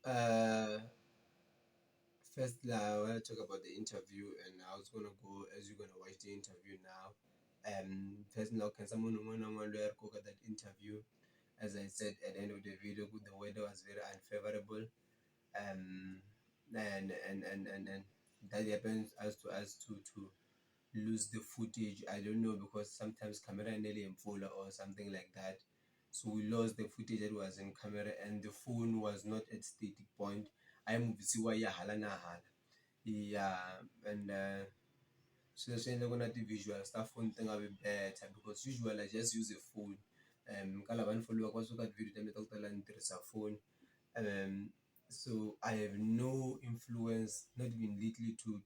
Uh, First, I want to talk about the interview, and I was gonna go as you're gonna watch the interview now. First, now can someone look at that interview? As I said at the end of the video, the weather was very unfavorable. Um, and that happens as to lose the footage. I don't know, because sometimes camera nearly full or something like that. So we lost the footage that was in camera, and the phone was not at static point. I am yeah, and so they're gonna do visual stuff phone thing will be better, because usually I just use a phone. Kala one follow was look at video time interest a phone. Um so I have no influence, not even little,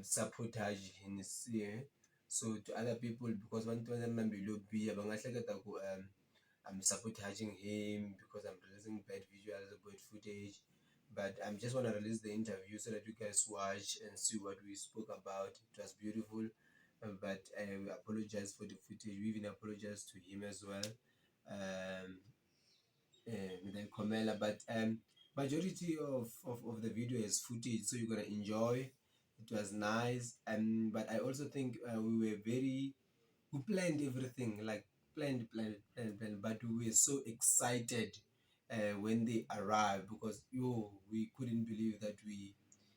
sabotage Henny C. So to other people, because one time I'm sabotaging him because I'm releasing bad visuals, bad footage. But I'm just want to release the interview so that you guys watch and see what we spoke about. It was beautiful, but I apologize for the footage. We even apologize to him as well. Um, then Comela, but majority of the video is footage, so you're gonna enjoy. It was nice, but I also think we planned everything, like planned, but we were so excited when they arrived, because we couldn't believe that we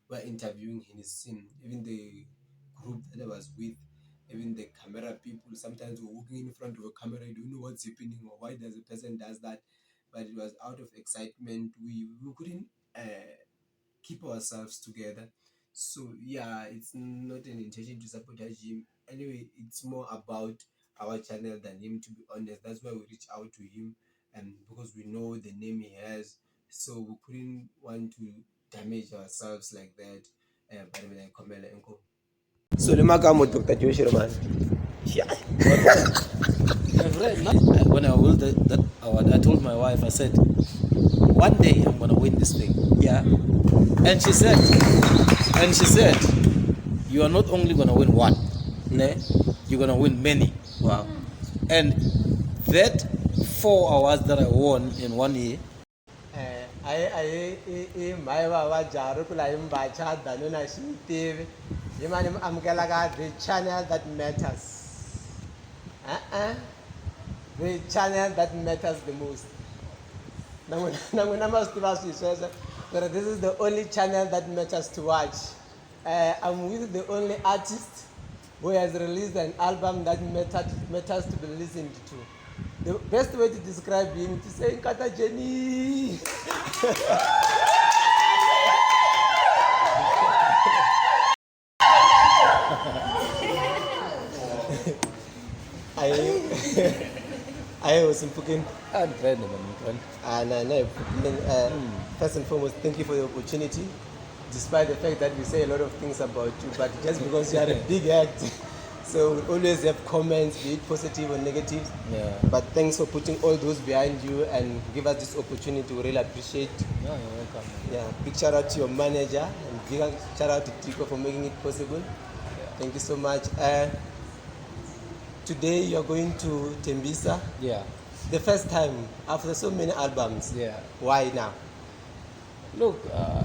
were interviewing in his scene. Even the group that I was with, even the camera people, sometimes we're walking in front of a camera, you don't know what's happening or why does a person does that, but it was out of excitement. We couldn't keep ourselves together. So yeah, it's not an intention to sabotage him. Anyway, it's more about our channel than him, to be honest. That's why we reach out to him, and because we know the name he has, so we couldn't want to damage ourselves like that. But when I come enko. So the magamo Dr. Joshi man. Yeah. When I will that award, I told my wife, I said, one day I'm gonna win this thing. Yeah. And she said, you are not only gonna win one, you're gonna win many. Wow. And that 4 hours that I won in 1 year. Mhayivava jaru kula imbacha danuna shitivi. Imani amkelaga the channel that matters. The channel that matters the most. But this is the only channel that matters to watch. I'm with the only artist who has released an album that matters to be listened to. The best way to describe him is to say Nkata Jenny. I was speaking. First and foremost, thank you for the opportunity. Despite the fact that we say a lot of things about you, but just because you are a big act, so we always have comments, be it positive or negative. Yeah. But thanks for putting all those behind you and give us this opportunity. We really appreciate. Yeah, you're welcome. Yeah, big shout out to your manager and big shout out to Tico for making it possible. Yeah. Thank you so much. Today you're going to Tembisa. Yeah. The first time after so many albums. Yeah. Why now? Look,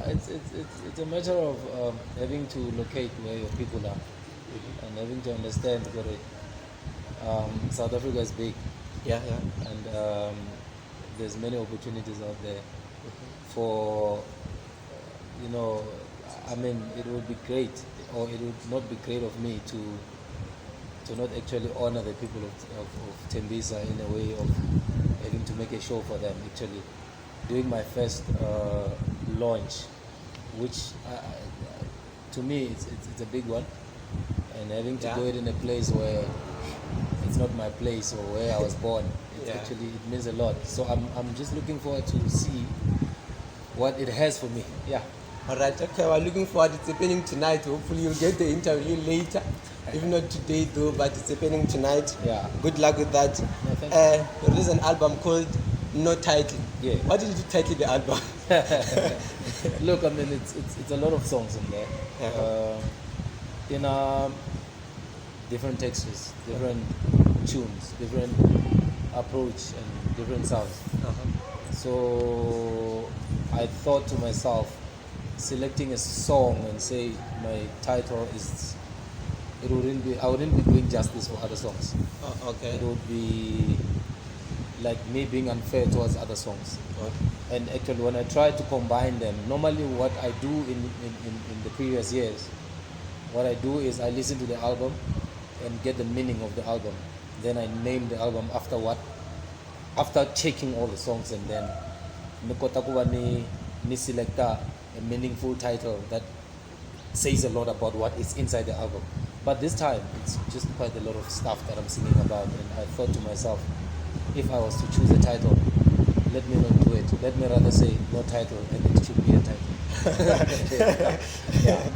it's a matter of having to locate where your people are, and having to understand that South Africa is big. Yeah. And there's many opportunities out there for, I mean, it would be great, or it would not be great of me to not actually honor the people of Tembisa in a way of having to make a show for them, actually doing my first launch, which to me it's a big one, and having to do it in a place where it's not my place or where I was born, actually it means a lot. So I'm just looking forward to see what it has for me. Yeah. Alright, okay, we're looking forward. It's happening tonight. Hopefully you'll get the interview later. If not today though, but it's happening tonight. Yeah. Good luck with that. No, you released an album called No Title. Yeah. What did you title the album? Look, I mean, it's a lot of songs in there. Different textures, different tunes, different approach, and different sounds. So I I thought to myself, selecting a song and say my title is, I wouldn't be doing justice for other songs. Okay. It would be like me being unfair towards other songs. Okay. And actually, when I try to combine them, normally what I do in the previous years, what I do is I listen to the album and get the meaning of the album. Then I name the album after after checking all the songs, and then ni select a meaningful title that says a lot about what is inside the album. But this time, it's just quite a lot of stuff that I'm singing about, and I thought to myself, if I was to choose a title, let me not do it. Let me rather say no title, and it should be a title. Yeah.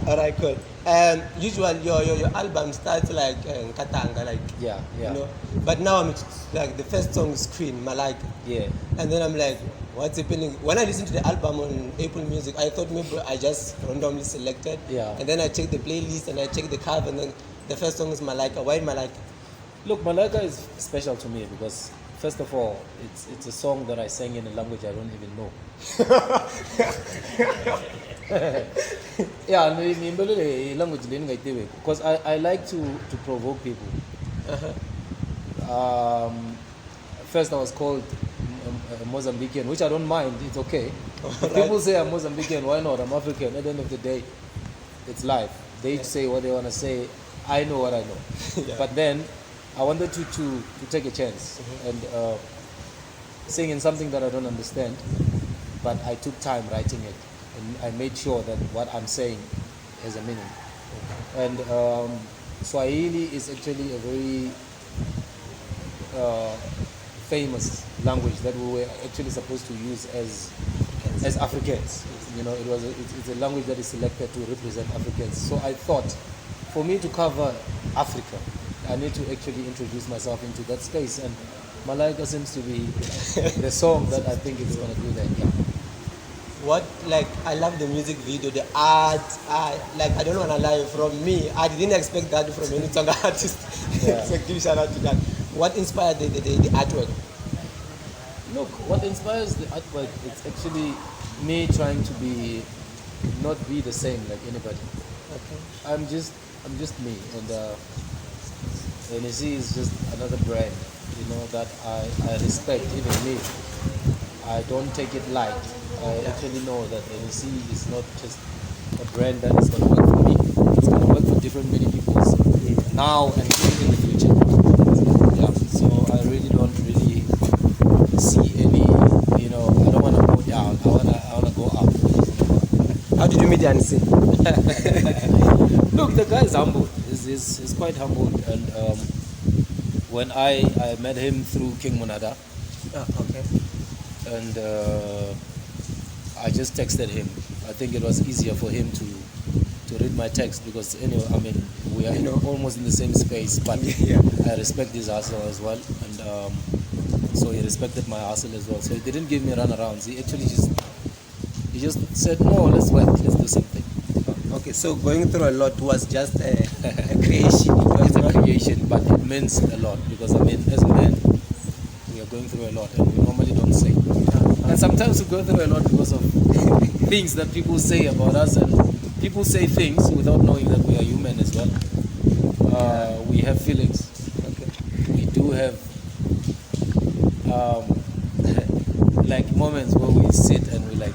Alright, cool. And usually your album starts like Katanga, like Yeah. you know. But now I'm like the first song is Queen, Malika. Yeah. And then I'm like, what's happening? When I listened to the album on Apple Music, I thought maybe I just randomly selected. Yeah. And then I checked the playlist and I checked the cover, and then the first song is Malika. Why Malika? Look, Malika is special to me because, first of all, it's a song that I sang in a language I don't even know. Yeah, language because I like to provoke people. First I was called Mozambican, which I don't mind, it's okay. If people say I'm Mozambican, why not? I'm African. At the end of the day, it's life. They say what they want to say. I know what I know. Yeah. But then I wanted to take a chance and sing in something that I don't understand, but I took time writing it, and I made sure that what I'm saying has a meaning. And Swahili is actually a very famous language that we were actually supposed to use as Africans. You know, it's a language that is selected to represent Africans. So I thought, for me to cover Africa, I need to actually introduce myself into that space, and Malika seems to be the song that I think is going to do that. Yeah. What, like, I love the music video, the art. I don't want to lie, from me, I didn't expect that from any song artist. Yeah. So give shout out to that. What inspired the artwork? Look, what inspires the artwork, it's actually me trying to not be the same like anybody. Okay. I'm just me, and Henny C is just another brand, you know, that I respect. Even me, I don't take it light. I actually know that Henny C is not just a brand that is going to work for me. It's going to work for different many people now and in the future. Yeah. So I really don't see any, you know, I don't want to go down. I wanna go up. How did you meet Henny C? Look, the guy is humble. He's quite humble, and when I met him through King Monada, Okay. and I just texted him. I think it was easier for him to read my text because anyway, I mean, we are almost in the same space, but Yeah. I respect his hustle as well, and so he respected my hustle as well. So he didn't give me runarounds. He actually just said, no, let's work, let's do something. Okay, so going through a lot was just a creation. It's a creation, but it means a lot because, I mean, as men, we are going through a lot, and we normally don't say. And sometimes we go through a lot because of things that people say about us, and people say things without knowing that we are human as well. We have feelings. Okay. We do have like moments where we sit and we like,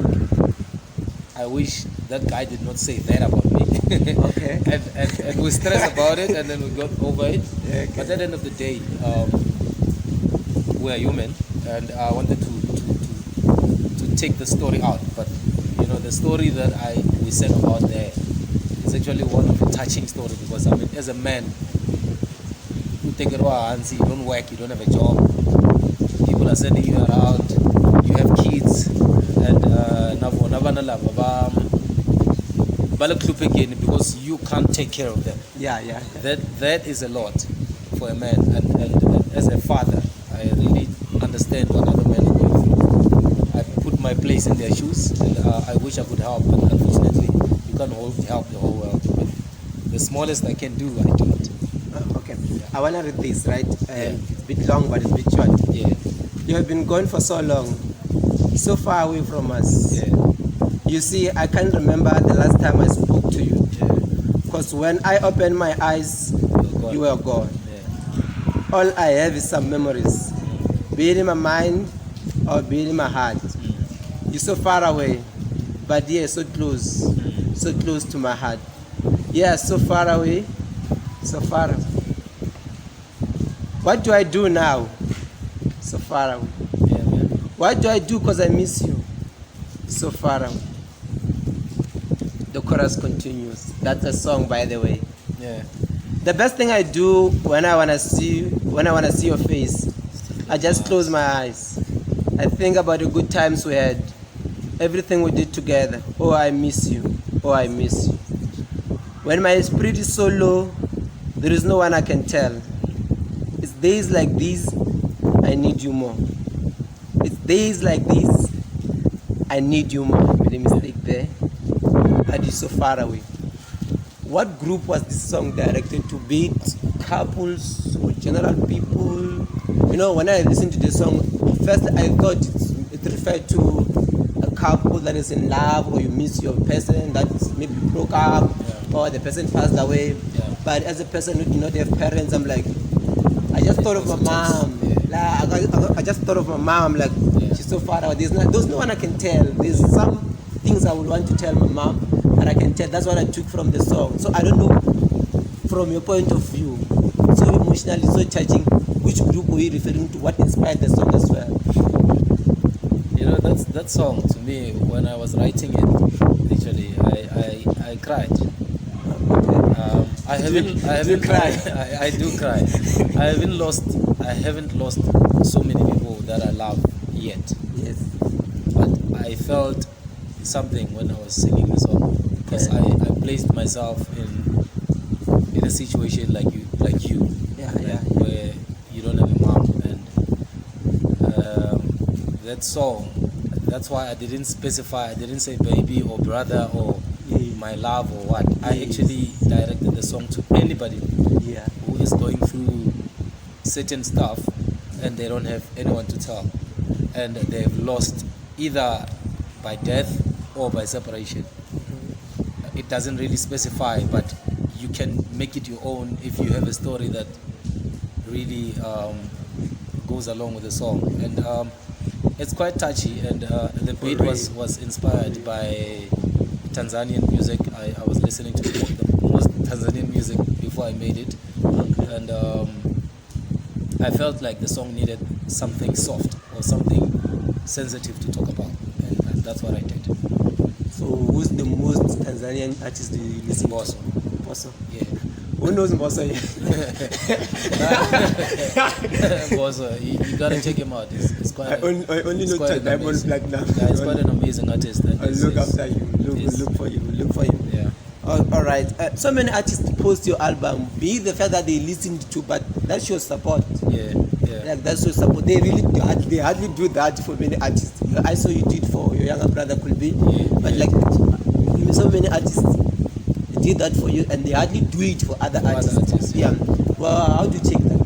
I wish that guy did not say that about me. Okay. and we stress about it, and then we got over it. Yeah, okay. But at the end of the day, we are human, and I wanted to take the story out. But you know, the story that we sang about there is actually one of a touching story because, I mean, as a man, you take it hands, you don't work, you don't have a job, people are sending you around, you have kids, and because you can't take care of them. Yeah. That is a lot for a man, and as a father, I really understand what other men are going through. I put my place in their shoes, and I wish I could help, but unfortunately, you can't help the whole world. But the smallest I can do, I do it. Okay. I want to read this, right? It's a bit long, but it's a bit short. Yeah. You have been gone for so long. He's so far away from us. Yeah. You see, I can't remember the last time I spoke to you. Yeah. Because when I opened my eyes, you were gone. Yeah. All I have is some memories, be it in my mind or be it in my heart. You're so far away, but yeah, so close to my heart. Yeah, so far away, so far away. What do I do now? So far away. Yeah, man. What do I do because I miss you? So far away. The chorus continues. That's a song, by the way. Yeah. The best thing I do when I wanna see your face, I just close my eyes. I think about the good times we had, everything we did together. Oh, I miss you. Oh, I miss you. When my spirit is so low, there is no one I can tell. It's days like these, I need you more. It's days like these, I need you more. I made a mistake there. And you're so far away. What group was this song directed to? Be it couples or general people? You know, when I listened to the song, first I thought it referred to a couple that is in love, or you miss your person that maybe broke up, or the person passed away. Yeah. But as a person who did not have parents, I'm like, I just thought of my mom. I just thought of my mom. Like, she's so far away. There's no one I can tell. There's some things I would want to tell my mom, and I can tell. That's what I took from the song. So I don't know, from your point of view, so emotionally, so touching, which group were you referring to? What inspired the song as well? You know, that song to me, when I was writing it, literally, I cried. I haven't cry? I do cry. I haven't lost so many people that I love yet. Yes. But I felt something when I was singing the song, because I placed myself in a situation like you, where you don't have a mom, and that song. That's why I didn't specify. I didn't say baby or brother or my love or what. I actually directed the song to anybody who is going through certain stuff and they don't have anyone to tell, and they've lost either by death or by separation. It doesn't really specify, but you can make it your own if you have a story that really goes along with the song. And it's quite touchy, and the beat was inspired by Tanzanian music. I was listening to most Tanzanian music before I made it, and I felt like the song needed something soft or something sensitive to talk about, and that's what I did. So who's the most Tanzanian artist do you listen to? Bosso. Yeah. Who knows Bosso? Bosso, you gotta check him out. It's quite. I only know Diamond Platinum. Yeah, it's quite an amazing artist. And I'll look after you. Look for you. Yeah. All right. So many artists post your album. Be the fact that they listened to, but that shows support. Yeah. Like that shows support. They hardly do that for many artists. I saw you did for your younger brother Kulbi, but like so many artists did that for you, and they hardly do it for other artists. Yeah. Well, how do you take that?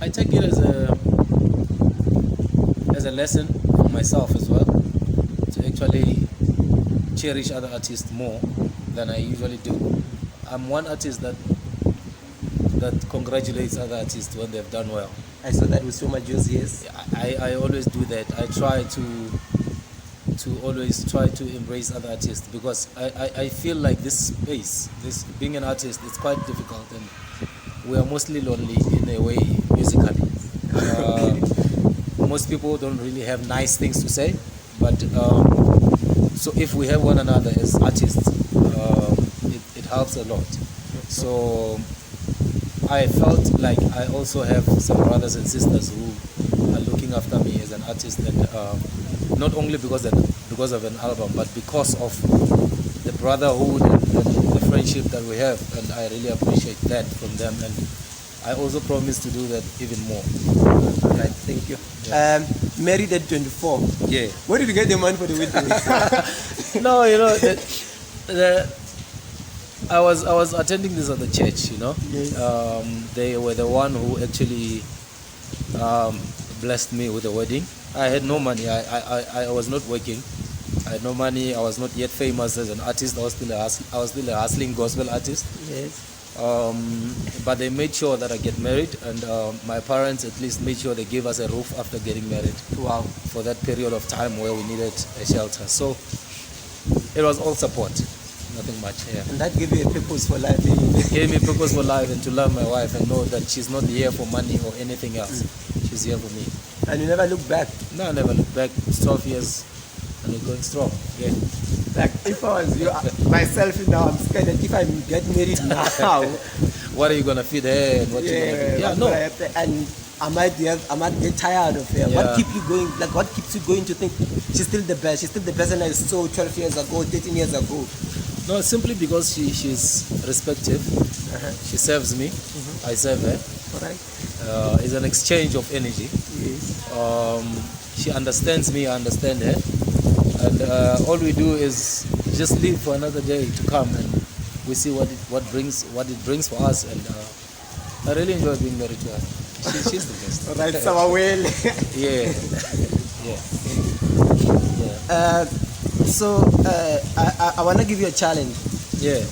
I take it as a lesson for myself as well, to actually cherish other artists more than I usually do. I'm one artist that congratulates other artists when they've done well. I saw that with so much joy. Yes. I always do that. I try to always try to embrace other artists, because I feel like this space, this being an artist, it's quite difficult, and we are mostly lonely in a way musically. Most people don't really have nice things to say, but so if we have one another as artists, it helps a lot. So I felt like I also have some brothers and sisters who are looking after me as an artist, and not only because of an album, but because of the brotherhood and the friendship that we have, and I really appreciate that from them, and I also promise to do that even more. Right, thank you. Yeah. Married at 24. Yeah. Where did you get the money for the wedding? No, I was attending this at the church, Yes. They were the one who actually blessed me with the wedding. I had no money. I was not working. I had no money. I was not yet famous as an artist. I was still a hustling gospel artist. Yes. But they made sure that I get married, and my parents at least made sure they gave us a roof after getting married. Wow. For that period of time where we needed a shelter. So it was all support, nothing much. Yeah. And that gave you a purpose for life. It gave me purpose for life, and to love my wife and know that she's not here for money or anything else. She's here for me. And you never look back. No, I never look back. It's 12 years and we're going strong. Yeah. Like if I was you myself now, I'm scared that if I get married now, what are you gonna feed her and what you gonna do? Yeah, no. And I might get tired of her. Yeah. What keeps you going? Like what keeps you going to think she's still the best? She's still the person I saw 12 years ago, 13 years ago. No, simply because she's respective. She serves me. I serve her. Alright. It's an exchange of energy. Yes. She understands me, I understand her. And all we do is just live for another day to come, and we see what it brings for us. And I really enjoy being married to her. She's the best. Alright, so well. Yeah. Yeah. So I want to give you a challenge. Yeah.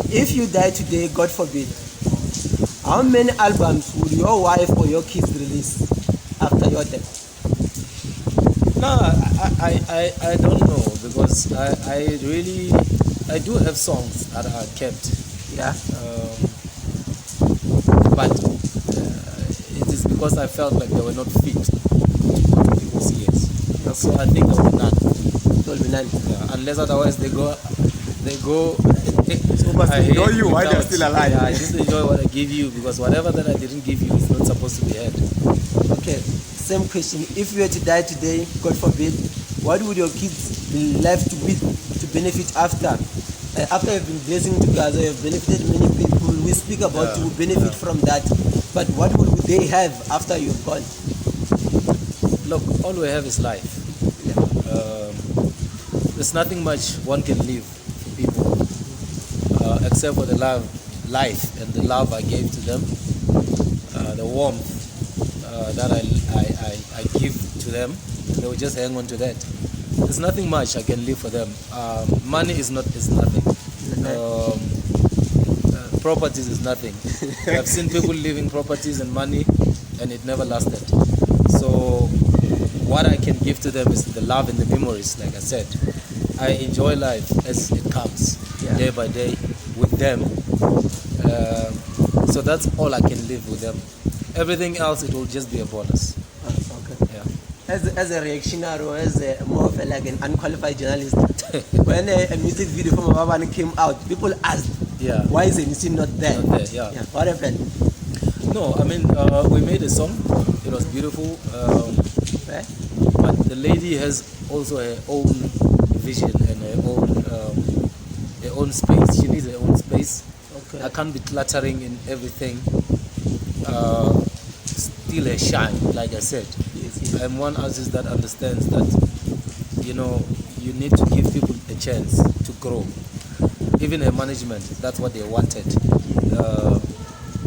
If you die today, God forbid, how many albums would your wife or your kids release after your death? No, I don't know, because I do have songs that are kept. Yeah. But it is because I felt like they were not fit for people's ears. Okay. So I think there will be none. There will be none. Yeah, unless otherwise they go. So must enjoy you while they're still alive. Yeah, I just enjoy what I give you, because whatever that I didn't give you is not supposed to be had. Okay. Same question. If you were to die today, God forbid, what would your kids be left with to benefit after? After you've been blessing together, you've benefited many people. We speak about you benefit from that. But what would they have after you're gone? Look, all we have is life. Yeah. There's nothing much one can leave for people, except for the life and the love I gave to them, the warmth that I give to them. They will just hang on to that. There's nothing much I can leave for them. Money is nothing. Properties is nothing. I've seen people leaving properties and money, and it never lasted. So what I can give to them is the love and the memories. Like I said, I enjoy life as it comes, day by day with them. So that's all I can live with them. Everything else, it will just be a bonus. Okay. Yeah. As a reactionary, or as more of like an unqualified journalist, when a music video from Mhayivava came out, people asked, why is MC not there? Not there, yeah. What happened? No, I mean, we made a song. It was beautiful. But the lady has also her own vision and her own space. She needs her own space. Okay. I can't be cluttering in everything. Still a shine, like I said. Yes. I'm one artist that understands that, you need to give people a chance to grow. Even her management, that's what they wanted,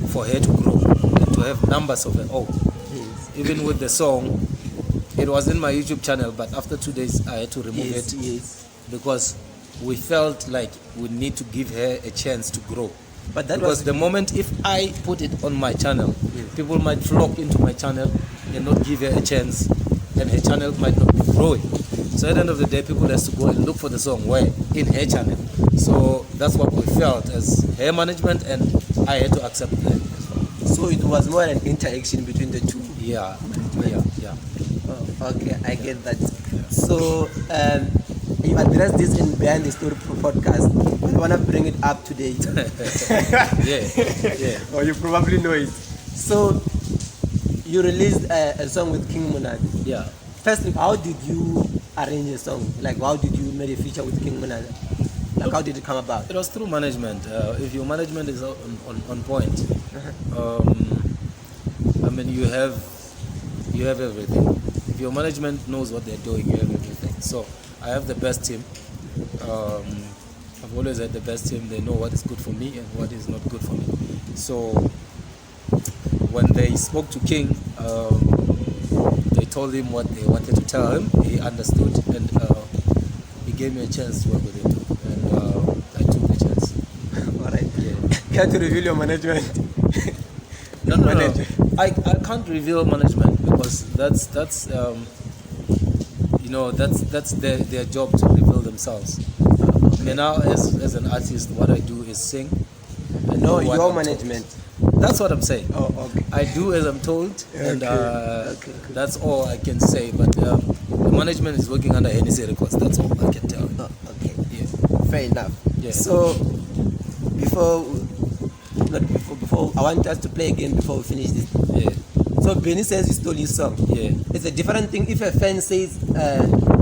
for her to grow and to have numbers of her own. Yes. Even with the song, it was in my YouTube channel, but after 2 days I had to remove it. Yes. Because we felt like we need to give her a chance to grow. But that because the moment if I put it on my channel, people might flock into my channel and not give her a chance, and her channel might not be growing. So at the end of the day, people has to go and look for the song where? In her channel. So that's what we felt as her management, and I had to accept that as well. So it was more an interaction between the two. Yeah. Oh, okay, I get that. So you address this in Behind the Story podcast. I want to bring it up today. yeah. Or you probably know it. So you released a song with King Monada. Yeah. Firstly, how did you arrange a song? Like, how did you make a feature with King Monada? Like, how did it come about? It was through management. If your management is on point, I mean, you have everything. If your management knows what they're doing, you have everything. So I have the best team. I've always had the best team. They know what is good for me and what is not good for me. So when they spoke to King, told him what they wanted to tell him. He understood, and he gave me a chance to work with him, and I took the chance. All right. Yeah. Can't reveal your management. No. I can't reveal management because that's their job to reveal themselves. Me now, as an artist, what I do is sing. And No, do what your I'm management. told. That's what I'm saying. Oh, okay. I do as I'm told, and Okay. that's all I can say. But the management is working under Henny C Records. That's all I can tell you. Oh, okay. Yeah. Fair enough. Yeah. So before I want us to play again before we finish this. Yeah. So Benny says he stole his song. Yeah. It's a different thing if a fan says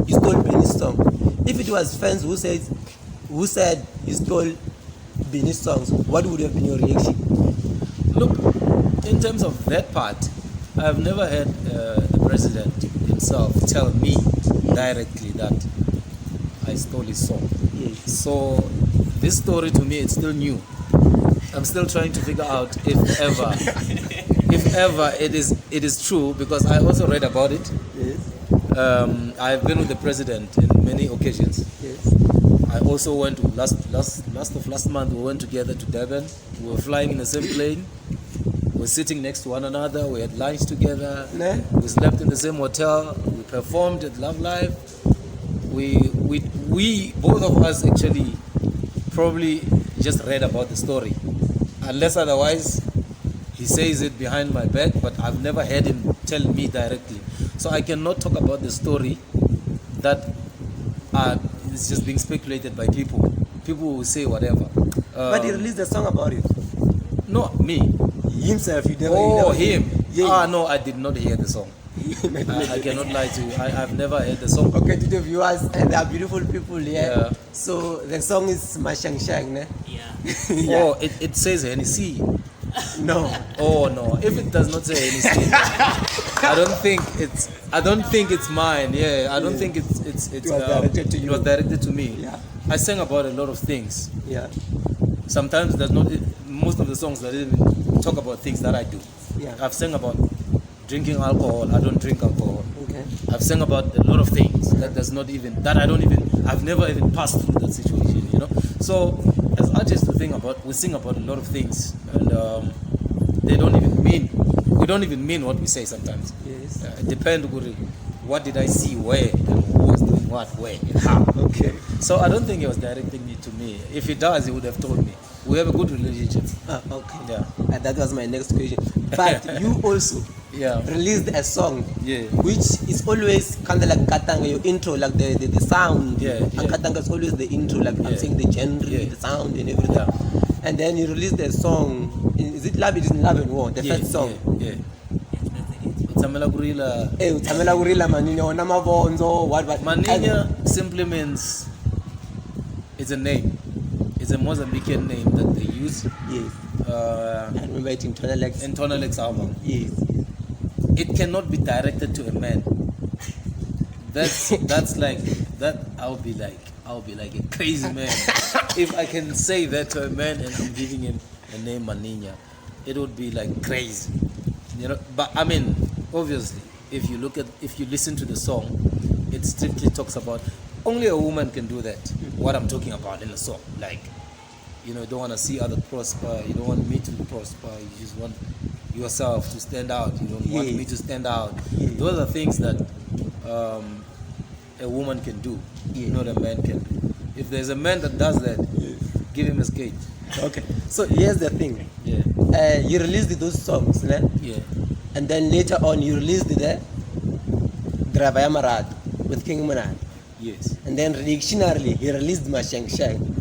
you stole Benny's song. If it was fans who said you stole Benny's songs, what would have been your reaction? Look, in terms of that part, I've never had the president himself tell me directly that I stole his song. Yes. So this story to me, it's still new. I'm still trying to figure out if ever it is true, because I also read about it. Yes. I've been with the president in many occasions. Yes. I also went to last month. We went together to Durban. We were flying in the same plane. We were sitting next to one another. We had lunch together. Ne? We slept in the same hotel. We performed at Love Live. We both of us actually probably just read about the story, unless otherwise he says it behind my back. But I've never heard him tell me directly. So I cannot talk about the story that is just being speculated by people. People will say whatever. But he released a song about it. No, me. Himself, you never. Oh, him. Yeah. No, I did not hear the song. I cannot lie to you. I've never heard the song. Okay, to the viewers, and there are beautiful people here. Yeah. So the song is Mashang Shang, ne? Yeah. Oh, it says Henny C. No. Oh no, if it does not say Henny C, I don't think it's mine. Yeah, I don't think it's It was directed to you. It was directed to me. Yeah. I sang about a lot of things. Yeah. Sometimes there's not most of the songs that even talk about things that I do. Yeah. I've sang about drinking alcohol. I don't drink alcohol. Okay. I've sang about a lot of things I've never even passed through that situation, you know. So as artists we sing about a lot of things, and we don't even mean what we say sometimes. Yes. It depends, what did I see where, and who was doing what where and how. Okay. So I don't think he was directing it to me. If he does, he would have told me. We have a good relationship. Okay. Yeah. And that was my next question. But you also Yeah. released a song, Yeah. which is always kind of like Katanga, your intro, like the sound. Yeah, And yeah. Katanga is always the intro, like I'm Yeah. saying the genre, Yeah. the sound, and everything. Yeah. And then you released a song. Is it Love? It is in Love and War, the first song. Yeah. Utamela Gorilla. Utamela Gorilla Maninya, ona mavonzo, what? Maninya simply means it's a name. It's a Mozambican name that they use. Yes. I remember it in Tonalex. In Tonalex album. Yes. It cannot be directed to a man. That's like that. I'll be like a crazy man if I can say that to a man and I'm giving him a name Maninya. It would be like crazy, you know. But I mean, obviously, if you listen to the song, it strictly talks about only a woman can do that. What I'm talking about in the song, like, you know, you don't want to see others prosper. You don't want me to prosper. You just want yourself to stand out. You don't want me to stand out. Those are things that a woman can do, not a man can do. If there's a man that does that, give him a skate. Okay. So here's the thing. Yeah. You released those songs, né? Yeah. And then later on you released the Driver Yamarad with King Monada. Yes. And then reactionarily he released Mashang Shang.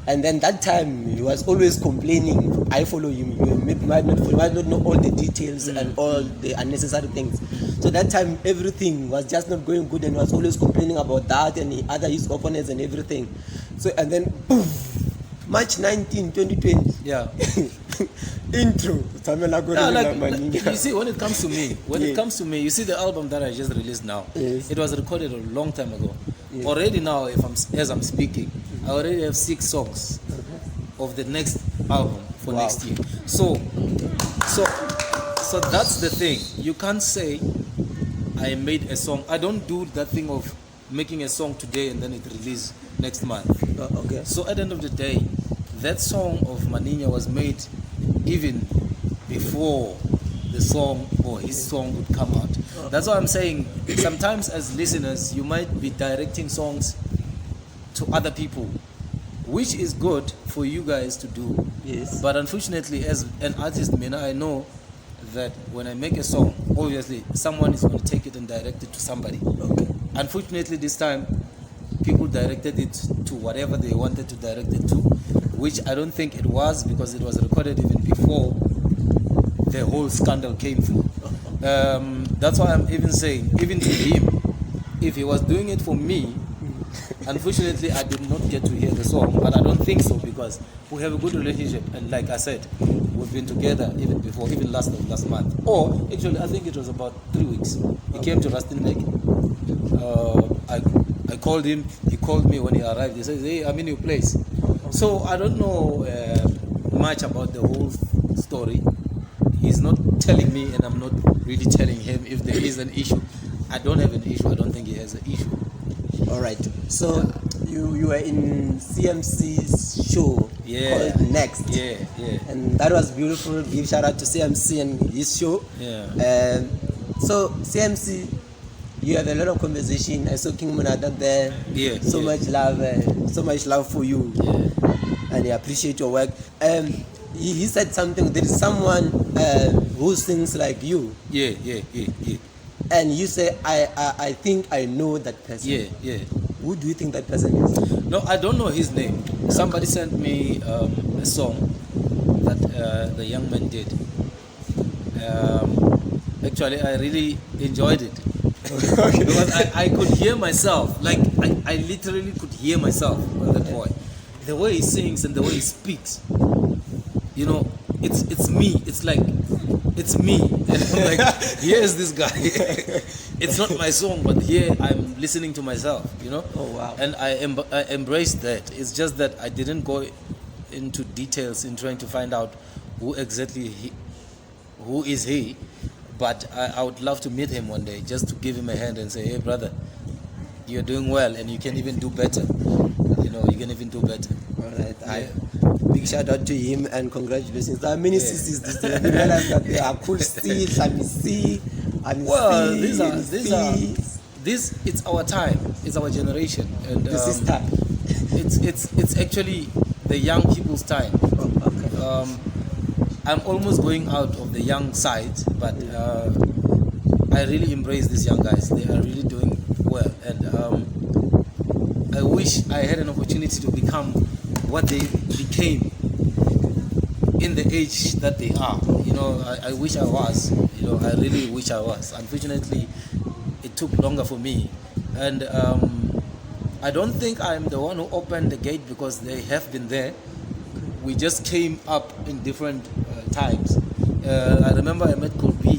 And then that time he was always complaining, I follow you, you might not know all the details and all the unnecessary things. So that time everything was just not going good and was always complaining about that and his opponents and everything. So and then poof, March 19, 2020. Yeah. Intro. You see, when it comes to me, you see the album that I just released now. Yes. It was recorded a long time ago. Yes. Already now, as I'm speaking, I already have 6 songs of the next album for next year. So that's the thing. You can't say I made a song. I don't do that thing of making a song today and then it release next month. Okay. So at the end of the day, that song of Maninya was made even before the song or his song would come out. That's why I'm saying sometimes as listeners you might be directing songs to other people, which is good for you guys to do. Yes. But unfortunately, as an artist, I know that when I make a song, obviously someone is going to take it and direct it to somebody. Okay. Unfortunately, this time people directed it to whatever they wanted to direct it to, which I don't think it was, because it was recorded even before the whole scandal came through. That's why I'm even saying, even to him, if he was doing it for me, unfortunately I did not get to hear the song, but I don't think so, because we have a good relationship, and like I said, we've been together even before, even last month, or actually I think it was about 3 weeks. He came to Rustenburg. I called him, he called me when he arrived. He says, hey, I'm in your place. So I don't know much about the whole story. He's not telling me, and I'm not really telling him if there is an issue. I don't have an issue. I don't think he has an issue. All right. So you were in CMC's show called Next. Yeah. And that was beautiful. Give shout out to CMC and his show. Yeah. So CMC, you have a lot of conversation. I saw King Monada there. Yeah. So much love for you. Yeah. And I appreciate your work. He said something. There is someone who sings like you. Yeah. And you say, I think I know that person. Yeah. Who do you think that person is? No, I don't know his name. Somebody sent me a song that the young man did. Actually, I really enjoyed it. Because I could hear myself. Like, I literally could hear myself on that boy. The way he sings and the way he speaks. You know, it's me. It's like, it's me. And I'm like, here's this guy. It's not my song, but here I'm listening to myself, you know? Oh, wow. And I embraced that. It's just that I didn't go into details in trying to find out who exactly who is he. But I would love to meet him one day, just to give him a hand and say, hey, brother, you're doing well and you can even do better. You know, you can even do better. All right. Yeah. Big shout out to him and congratulations. There are many CCs this day. I didn't realize that there are cool C's. I'm C. Well, it's our time. It's our generation. And This is time. It's actually the young people's time. Oh, okay. I'm almost going out of the young side, but I really embrace these young guys. They are really doing well, and I wish I had an opportunity to become what they became in the age that they are. You know, I wish I was. You know, I really wish I was. Unfortunately, it took longer for me, and I don't think I'm the one who opened the gate, because they have been there. We just came up in different times. I remember I met Kulbi.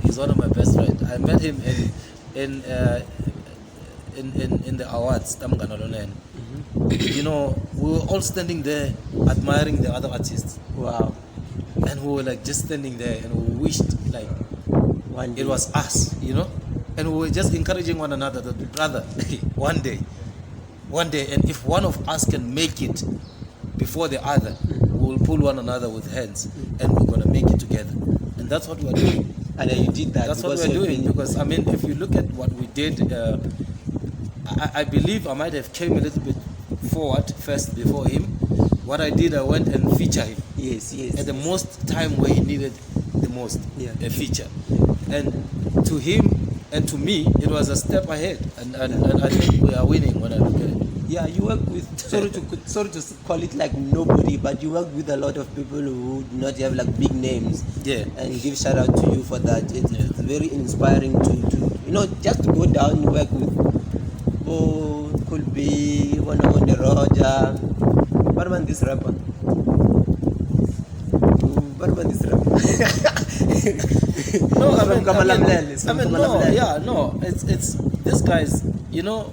He's one of my best friends. I met him in the awards. You know, we were all standing there admiring the other artists. Wow. And we were like just standing there, and we wished like One day. it was us, you know. And we were just encouraging one another that, brother, one day, and if one of us can make it before the other, we'll pull one another with hands, and we're gonna make it together. And that's what we're doing. And you did that. That's what we're doing, because I mean, if you look at what we did, I believe I might have came a little bit forward first before him. What I did, I went and featured him. Yes. At the most time where he needed the most, a feature. And to him and to me, it was a step ahead. And I think we are winning when I look at it. Yeah, you work with, sorry to call it like nobody, but you work with a lot of people who do not have like big names. Yeah. And give shout out to you for that. It's very inspiring to you know, just to go down and work with could be Nomonde Rodger. What about this rapper? No, it's this guys, you know,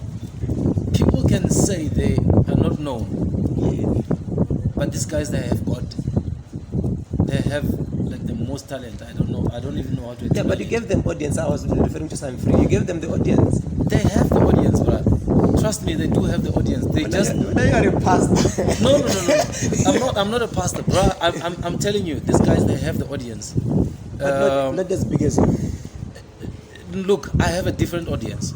people can say they are not known, Yeah. but these guys, they have like the most talent. I don't know. I don't even know how to Yeah, explain but you it. gave them audience. I was referring to some free. You gave them the audience. They have the audience, bro. Trust me, they do have the audience. They just Now you are a pastor. no. I'm not a pastor, bro. I'm telling you, these guys, they have the audience. Not as big as you. Look, I have a different audience.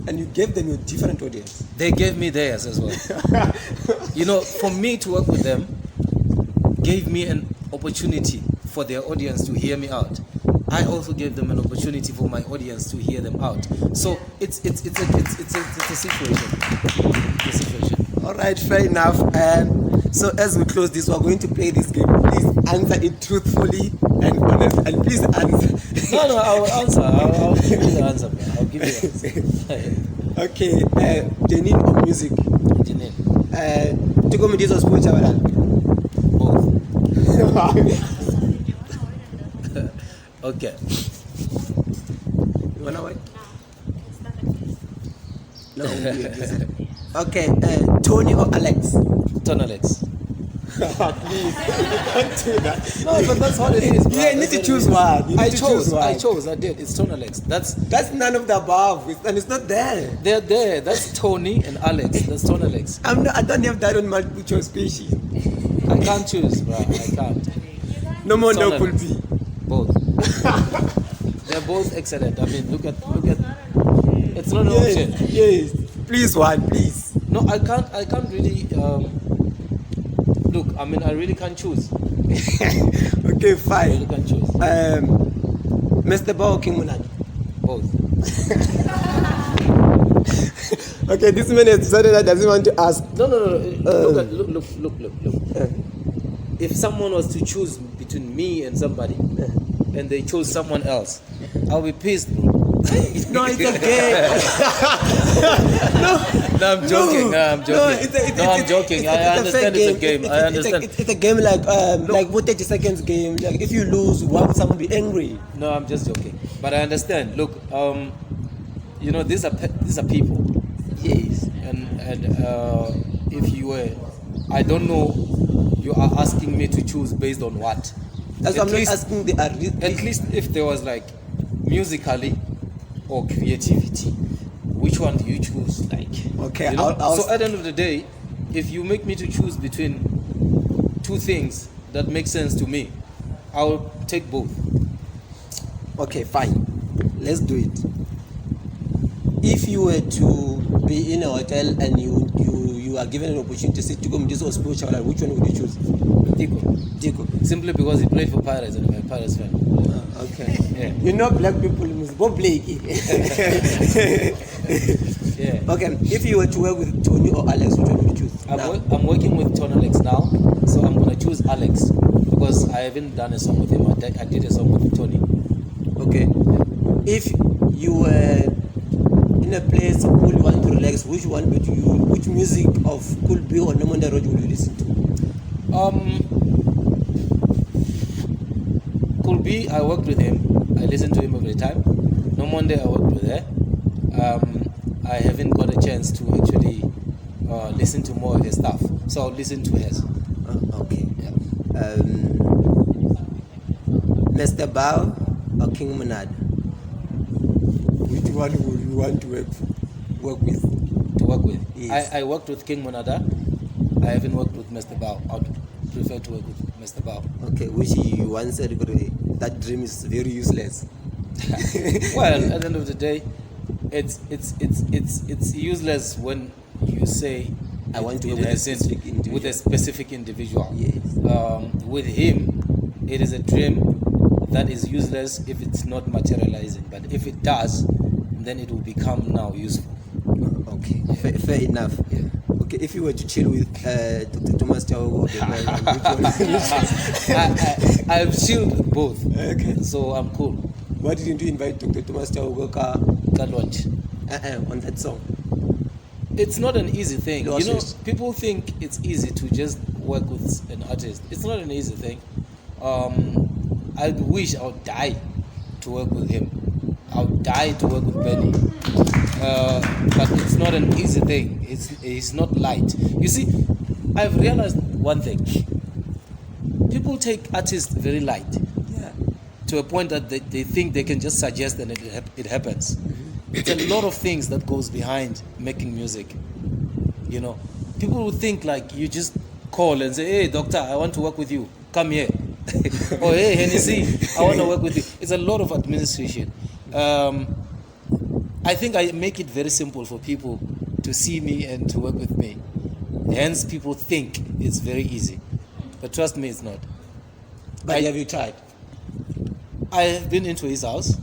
And you gave them a different audience. They gave me theirs as well. You know, for me to work with them gave me an opportunity for their audience to hear me out. I also gave them an opportunity for my audience to hear them out. So it's a situation. It's a situation. All right, fair enough. So as we close this, we're going to play this game. Please answer it truthfully and honest. And please answer. No, I will answer. I'll give you the answer, bro. I'll give you the answer. Okay, Janine or music? Janine. Tuko mdizo sports abala. Both. Okay. You wanna what? No. Okay, Tony or Alex? Tony Alex. Please, don't do that. No, but that's what it is, bro. You need to choose one. You need to choose one. I chose. I did. It's Tony Alex. That's none of the above, and it's not there. they're there. That's Tony and Alex. That's Tony Alex. I don't have that on multiple choice species. I can't choose, bro. I can't. No more, no Tony could Alex. be. Both. They're both excellent. I mean, look at. It's not an option. Yes. Please, one, please. No, I can't really. Look, I mean, I really can't choose. Okay, I fine. really can't choose. Mr. Bow, King Monada. Both. Okay, this man has decided that doesn't want to ask. No. Look. If someone was to choose between me and somebody, and they chose someone else, I'll be pissed, bro. No, it's a game. No, I'm joking. I'm joking. I understand it's a game. I understand. It's a game like 30 seconds game. Like if you lose, why would someone be angry? No, I'm just joking. But I understand. Look, you know, these are people. Yes. And if you were, I don't know, you are asking me to choose based on what? That's why I'm not asking the. At least if there was like musically or creativity, which one do you choose? Like, Okay, you know? I'll So at the end of the day, if you make me to choose between two things that make sense to me, I'll take both. Okay, fine. Let's do it. If you were to be in a hotel and you are given an opportunity to say to go Mdiso or Sports, which one would you choose? Diko. Simply because he played for Pirates and I'm a Pirates fan. Okay. Yeah. You know black people must go Blake. Yeah. Okay. If you were to work with Tony or Alex, which one would you choose? I'm working with Tony Alex now, so I'm gonna choose Alex because I haven't done a song with him. I did a song with Tony. Okay. If you were in a place cool, you want to relax, which one would you? Which music of Cool Bill or Nomonde Rodger would you listen to? Cool B, I worked with him. I listen to him every time. Nomonde, I worked with her. I haven't got a chance to actually listen to more of his stuff, so I'll listen to his. Okay. Yeah. Mr. Bow or King Monada? Which one would you want to work with? To work with. Yes. I worked with King Monada. I haven't worked with Mr. Bow. I would prefer to work with Mr. Bow. Okay, which you once said that dream is very useless. Well, at the end of the day, it's useless when you say I want to it work with a has specific with a individual. specific individual. Yes. With him, it is a dream that is useless if it's not materializing. But if it does, then it will become now useful. Okay, fair enough. Yeah. Okay, if you were to chill with Dr. Thomas Chauke, I've chilled with both. Okay. So I'm cool. Why didn't you invite Dr. Thomas Chauke Can't watch. on that song? It's not an easy thing. No, You know, sis. people think it's easy to just work with an artist. It's not an easy thing. I wish I would die to work with him. I would die to work with Benny. But it's not an easy thing. It's not light. You see, I've realized one thing. People take artists very light. to a point that they think they can just suggest and it happens. It's a lot of things that goes behind making music. You know, people would think like you just call and say, hey doctor, I want to work with you, come here. Or hey Henny C, I want to work with you. It's a lot of administration. I think I make it very simple for people to see me and to work with me. Hence people think it's very easy, but trust me, it's not. But have you tried? I have been into his house.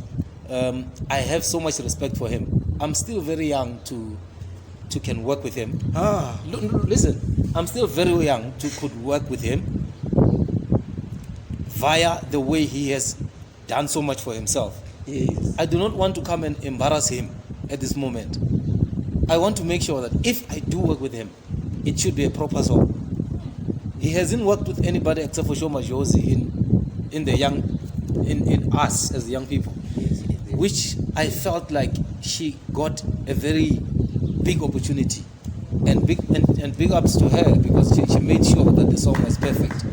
I have so much respect for him. I'm still very young to can work with him. Listen, I'm still very young to could work with him via the way he has done so much for himself. Yes. I do not want to come and embarrass him at this moment. I want to make sure that if I do work with him, it should be a proper song. He hasn't worked with anybody except for Shoma Josi in us as young people, which I felt like she got a very big opportunity, and big ups to her, because she made sure that the song was perfect.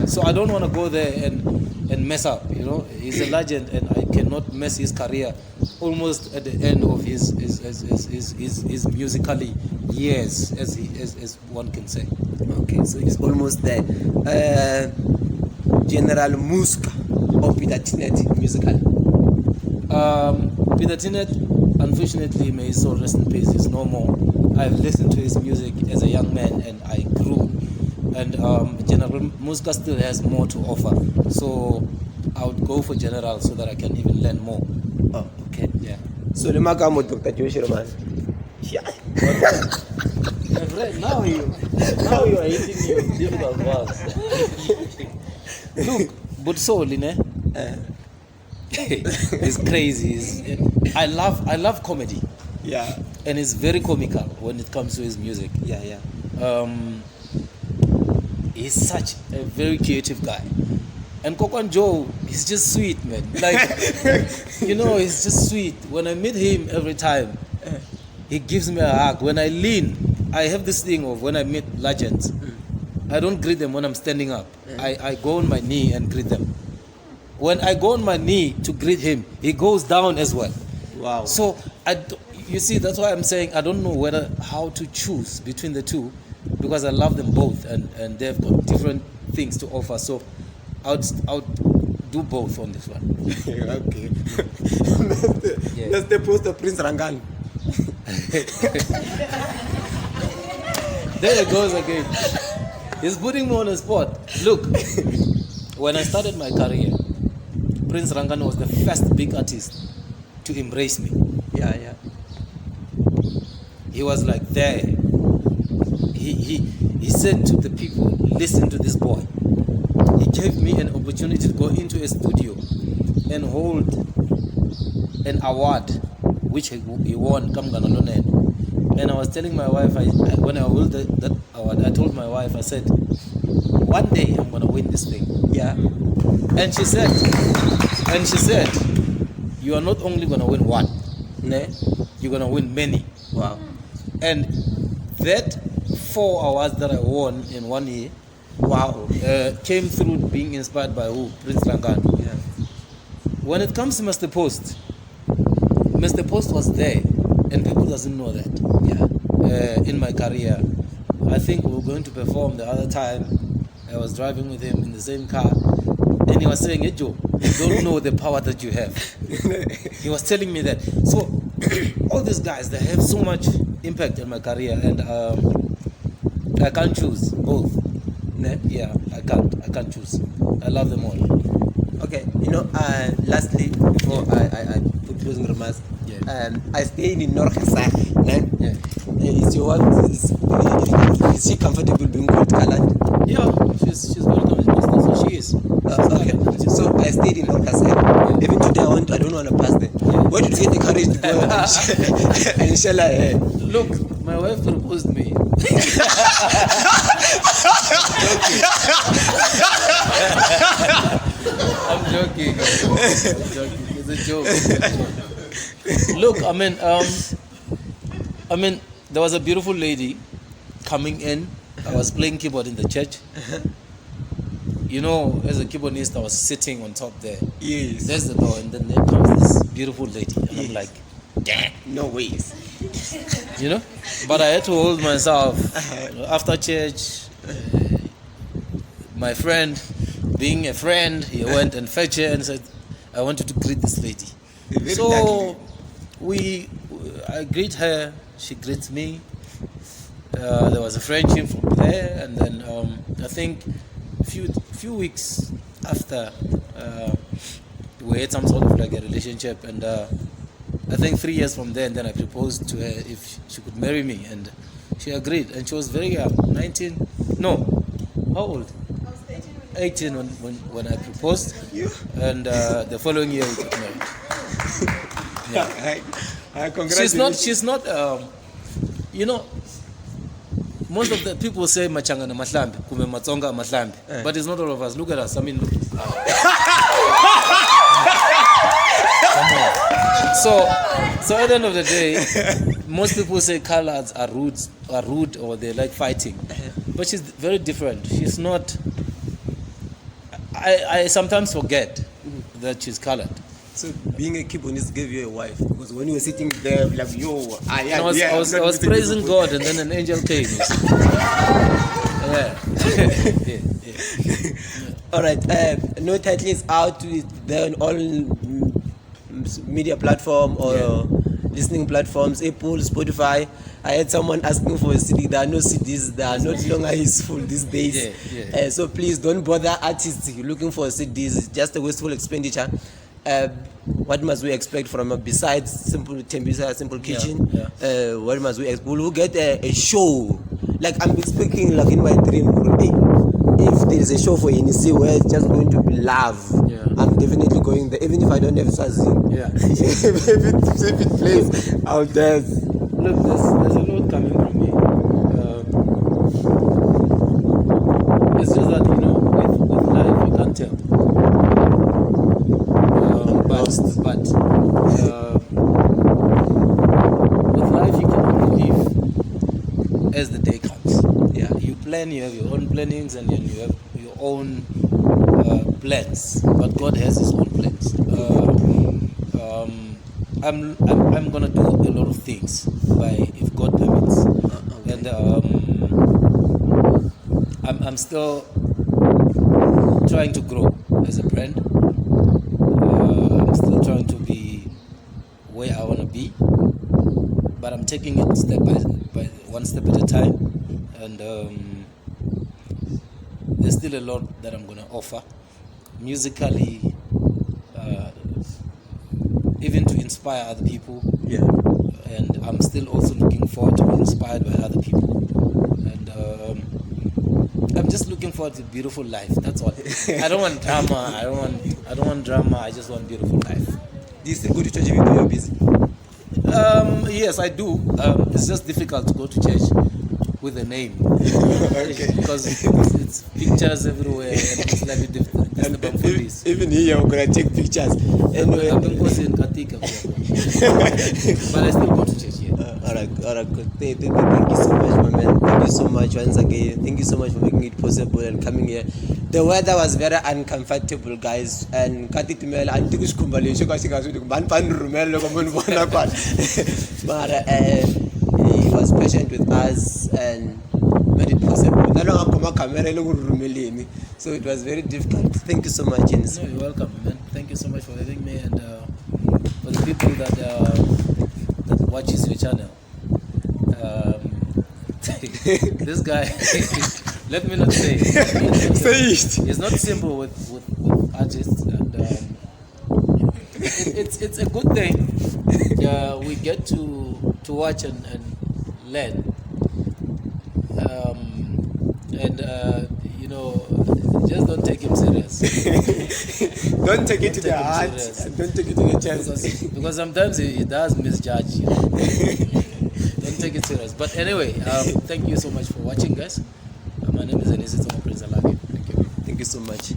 So I don't want to go there and mess up. You know, he's a legend, and I cannot mess his career almost at the end of his musically years, as one can say. Okay, so he's almost there. General Muska or Peter Tinet musical. Peter Tinet, unfortunately, may his soul rest in peace, is no more. I've listened to his music as a young man and I grew. And General Muska still has more to offer. So I would go for General so that I can even learn more. Oh, okay. Yeah. So the Makamo Dr. Joshi Roman. Yeah. Now you are hitting your difficult words. Look, but so it's crazy. I love comedy. Yeah. And it's very comical when it comes to his music. Yeah. He's such a very creative guy. And Kokwan Joe, he's just sweet, man. Like, you know, he's just sweet. When I meet him every time, he gives me a hug. When I lean, I have this thing of when I meet legends, I don't greet them when I'm standing up. I go on my knee and greet them. When I go on my knee to greet him, he goes down as well. Wow. So, you see, that's why I'm saying I don't know how to choose between the two, because I love them both and they've got different things to offer. So I would do both on this one. Okay. That's the post of Prince Rangan. There it goes again. He's putting me on the spot. Look, when I started my career, Prince Rangan was the first big artist to embrace me. Yeah. He was like there. He said to the people, listen to this boy. He gave me an opportunity to go into a studio and hold an award, which he won, and I was telling my wife, when I held that award, I told my wife, I said, one day I'm going to win this thing. Yeah. And she said, you are not only going to win one, you're going to win many. Wow. And that 4 awards that I won in 1 year, wow, came through being inspired by who? Prince Rangan. Yeah. When it comes to Mr. Post was there, and people doesn't know that. Yeah. In my career, I think we were going to perform the other time. I was driving with him in the same car, and he was saying, "Hey Joe, you don't know the power that you have." He was telling me that. So all these guys, they have so much impact in my career, and I can't choose both. Yeah, I can't choose. I love them all. Okay, lastly, before I put closing remarks, I stayed in North Kasach. Is your wife, is she comfortable being called Kaland? Yeah, she's welcome in business, so she is. Okay, so I stayed in North Kasach. Even today I don't want to pass there. Where did you get the courage to go and inshallah? Look, my wife proposed me. I'm joking. It's a joke. Look, I mean, there was a beautiful lady coming in. I was playing keyboard in the church. you know, as a keyboardist, I was sitting on top there. Yes. There's the door, and then there comes this beautiful lady, and I'm like, damn, No ways. you know. But I had to hold myself. After church, my friend, being a friend, he went and fetched her and said, I want you to greet this lady. Very So I greet her, she greets me. There was a friendship from there, and then I think few weeks after, we had some sort of like a relationship, and I think 3 years from then I proposed to her if she could marry me, and she agreed, and she was very young, 19, no, how old? I was 18 when I proposed, and the following year we got married. Yeah. Congratulations. She's not, you know, most of the people say machanga na mahlambi, kume matsonga mahlambi, but it's not all of us. Look at us. I mean, look. So at the end of the day, most people say colors are rude, or they like fighting, but she's very different. She's not. I sometimes forget that she's colored. So being a keyboardist gave you a wife, because when you were sitting there, like I was praising God, and then an angel came. Yeah. All right. No title is out. They're on all media platform or listening platforms, Apple, Spotify. I had someone asking for a CD. There are no CDs. They are not longer useful these days. So please don't bother artists looking for CDs. It's just a wasteful expenditure. What must we expect from besides simple Tembisa, simple kitchen? What must we expect? We'll get a show. Like I'm expecting, like in my dream, if there is a show for Henny C where it's just going to be love, I'm definitely going there, even if I don't have Sazi. If it plays, I'll dance. Look, there's a lot coming from me. It's just that, you know, with life you can't tell. But with life you can only live as the day comes. You plan, you have your own plannings, and then you have your own plans. But God has His own plans. I'm gonna do a lot of things if God permits, and I'm still trying to grow as a brand. I'm still trying to be where I want to be, but I'm taking it step by one step at a time, and there's still a lot that I'm going to offer musically, even to inspire other people. And I'm still also looking forward to be inspired by other people, and I'm just looking forward to a beautiful life. That's all. I don't want drama. I don't want drama. I just want beautiful life. This is good to church even though you're busy. Yes, I do. It's just difficult to go to church with a name. Because it's pictures everywhere, and it's like even here we're gonna take pictures. Anyway. I've been in Katika, but I still go to church here. Alright, good. Thank you so much, my man. Thank you so much once again. Thank you so much for making it possible and coming here. The weather was very uncomfortable, guys, and but he was patient with us and made it possible. So it was very difficult. Thank you so much, Henny C. No, you're welcome, man. Thank you so much for having me, and for the people that watches your channel. This guy, let me not say it. Say it. It's not simple with artists, and it's a good thing. We get to watch and learn, and you know, just don't take him serious. Don't take it to the heart. Don't take it to the chest. Because sometimes he does misjudge you. Don't take it serious. But anyway, thank you so much for watching, guys. My name is Henny C. Thank you. Thank you so much.